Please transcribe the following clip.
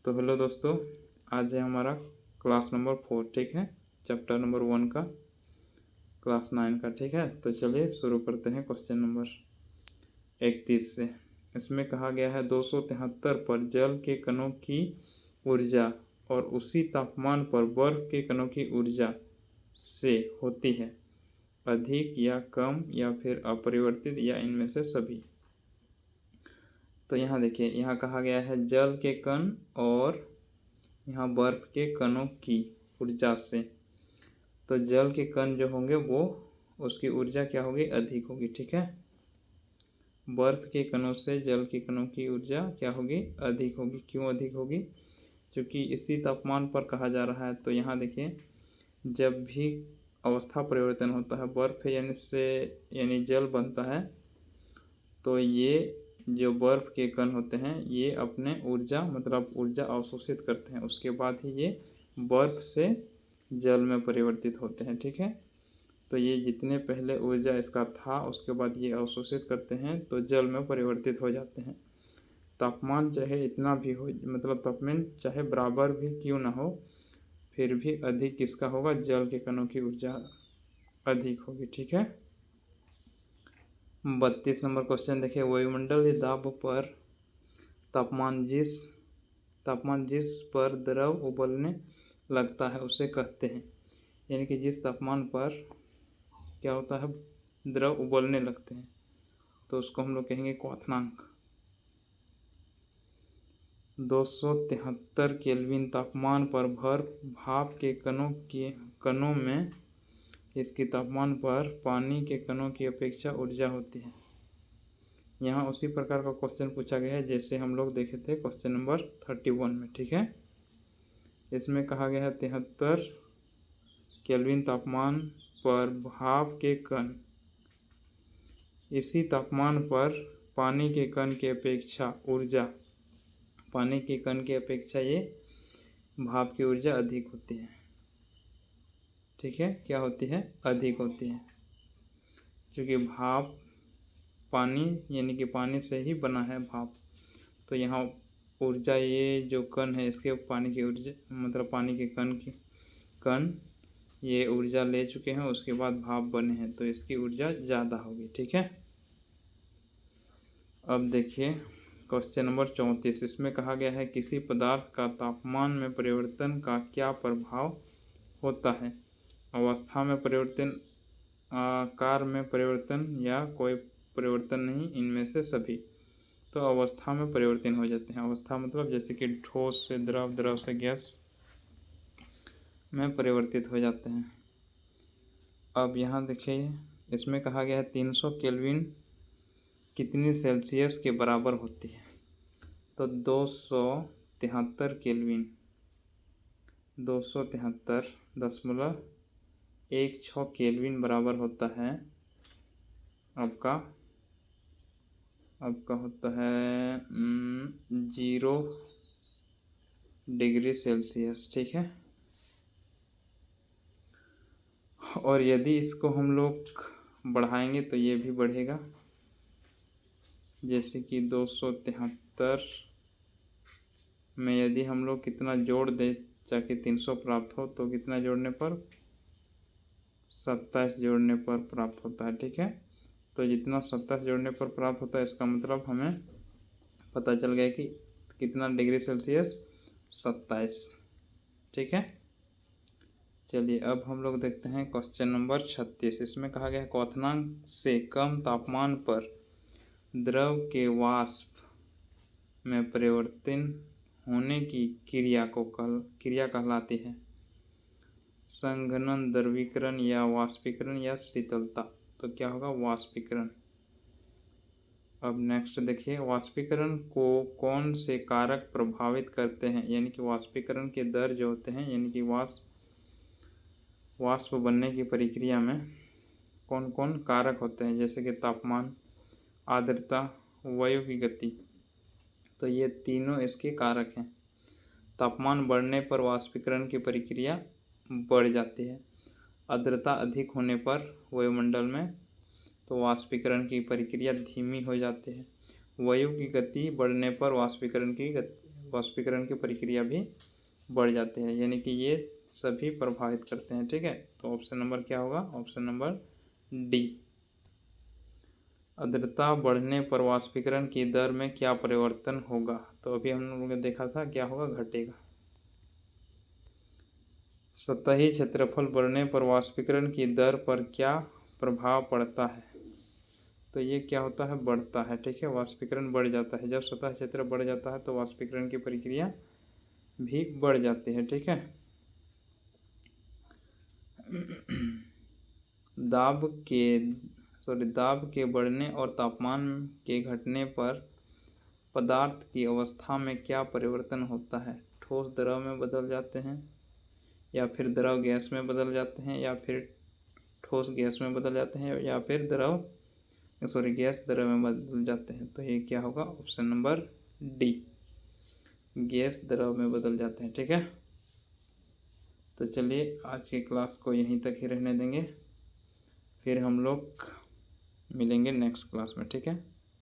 तो हेलो दोस्तों, आज है हमारा क्लास नंबर 4, ठीक है। चैप्टर नंबर 1 का क्लास 9 का, ठीक है। तो चलिए शुरू करते हैं क्वेश्चन नंबर 31 से। इसमें कहा गया है 273 पर जल के कणों की ऊर्जा और उसी तापमान पर बर्फ के कणों की ऊर्जा से होती है अधिक या कम या फिर अपरिवर्तित या इनमें से सभी। तो यहाँ देखिए, यहाँ कहा गया है जल के कण और यहाँ बर्फ के कणों की ऊर्जा से। तो जल के कण जो होंगे वो उसकी ऊर्जा क्या होगी, अधिक होगी, ठीक है। बर्फ के कणों से जल के कणों की ऊर्जा क्या होगी, अधिक होगी। क्यों अधिक होगी? क्योंकि इसी तापमान पर कहा जा रहा है। तो यहाँ देखिए, जब भी अवस्था परिवर्तन होता है, बर्फ यानी जल बनता है, तो ये जो बर्फ के कण होते हैं ये अपने ऊर्जा ऊर्जा अवशोषित करते हैं। उसके बाद ही ये बर्फ से जल में परिवर्तित होते हैं, ठीक है। तो ये जितने पहले ऊर्जा इसका था उसके बाद ये अवशोषित करते हैं तो जल में परिवर्तित हो जाते हैं। तापमान चाहे इतना भी हो, तापमान चाहे बराबर भी क्यों ना हो, फिर भी अधिक किसका होगा, जल के कणों की ऊर्जा अधिक होगी, ठीक है। 32 नंबर क्वेश्चन देखिए, वायुमंडलीय दाब पर तापमान जिस पर द्रव उबलने लगता है उसे कहते हैं। यानी कि जिस तापमान पर क्या होता है, द्रव उबलने लगते हैं, तो उसको हम लोग कहेंगे क्वथनांक। 273 केल्विन तापमान पर भाप के कणों में इसकी तापमान पर पानी के कणों की अपेक्षा ऊर्जा होती है। यहाँ उसी प्रकार का क्वेश्चन पूछा गया है जैसे हम लोग देखे थे क्वेश्चन नंबर 31 में, ठीक है। इसमें कहा गया है 73 केल्विन तापमान पर भाप के कण इसी तापमान पर पानी के कण की अपेक्षा ये भाप की ऊर्जा अधिक होती है, ठीक है। क्या होती है, अधिक होती है, क्योंकि भाप पानी यानी कि पानी से ही बना है भाप। तो यहाँ ऊर्जा, ये जो कण है इसके पानी की ऊर्जा पानी के कण ये ऊर्जा ले चुके हैं, उसके बाद भाप बने हैं, तो इसकी ऊर्जा ज़्यादा होगी, ठीक है। अब देखिए क्वेश्चन नंबर 34। इसमें कहा गया है किसी पदार्थ का तापमान में परिवर्तन का क्या प्रभाव होता है। अवस्था में परिवर्तन, आकार में परिवर्तन या कोई परिवर्तन नहीं, इनमें से सभी। तो अवस्था में परिवर्तन हो जाते हैं। अवस्था जैसे कि ठोस से द्रव, द्रव से गैस में परिवर्तित हो जाते हैं। अब यहाँ देखिए, इसमें कहा गया है 300 केल्विन कितनी सेल्सियस के बराबर होती है। तो 273 केल्विन 273.16 केल्विन बराबर होता है आपका होता है 0 डिग्री सेल्सियस, ठीक है। और यदि इसको हम लोग बढ़ाएंगे तो ये भी बढ़ेगा, जैसे कि 273 में यदि हम लोग कितना जोड़ दें ताकि 300 प्राप्त हो, तो कितना जोड़ने पर, 27 जोड़ने पर प्राप्त होता है, ठीक है। तो जितना 27 जोड़ने पर प्राप्त होता है, इसका मतलब हमें पता चल गया कि कितना डिग्री सेल्सियस, 27, ठीक है। चलिए अब हम लोग देखते हैं क्वेश्चन नंबर 36। इसमें कहा गया है क्वथनांक से कम तापमान पर द्रव के वाष्प में परिवर्तन होने की क्रिया कहलाती है संघनन, द्रवीकरण या वाष्पीकरण या शीतलता। तो क्या होगा, वाष्पीकरण। अब नेक्स्ट देखिए, वाष्पीकरण को कौन से कारक प्रभावित करते हैं। यानी कि वाष्पीकरण के दर जो होते हैं, यानी कि वाष्प बनने की प्रक्रिया में कौन कौन कारक होते हैं, जैसे कि तापमान, आर्द्रता, वायु की गति। तो ये तीनों इसके कारक हैं। तापमान बढ़ने पर वाष्पीकरण की प्रक्रिया बढ़ जाती है। आर्द्रता अधिक होने पर वायुमंडल में तो वाष्पीकरण की प्रक्रिया धीमी हो जाती है। वायु की गति बढ़ने पर वाष्पीकरण की वाष्पीकरण की प्रक्रिया भी बढ़ जाती है, यानी कि ये सभी प्रभावित करते हैं। ठीक है, तो ऑप्शन नंबर क्या होगा? Option number D. आर्द्रता बढ़ने पर वाष्पीकरण की दर में क्या परिवर्तन होगा? तो अभी हम लोगों ने देखा था क्या होगा, घटेगा। सतही क्षेत्रफल बढ़ने पर वाष्पीकरण की दर पर क्या प्रभाव पड़ता है? तो ये क्या होता है, बढ़ता है। ठीक है, वाष्पीकरण बढ़ जाता है। जब सतह क्षेत्र बढ़ जाता है तो वाष्पीकरण की प्रक्रिया भी बढ़ जाती है। ठीक है, दाब के बढ़ने और तापमान के घटने पर पदार्थ की अवस्था में क्या परिवर्तन होता है? ठोस द्रव में बदल जाते हैं, या फिर द्रव गैस में बदल जाते हैं, या फिर ठोस गैस में बदल जाते हैं, या फिर गैस द्रव में बदल जाते हैं। तो ये क्या होगा? ऑप्शन नंबर डी, गैस द्रव में बदल जाते हैं। ठीक है, तो चलिए आज की क्लास को यहीं तक ही रहने देंगे, फिर हम लोग मिलेंगे नेक्स्ट क्लास में। ठीक है।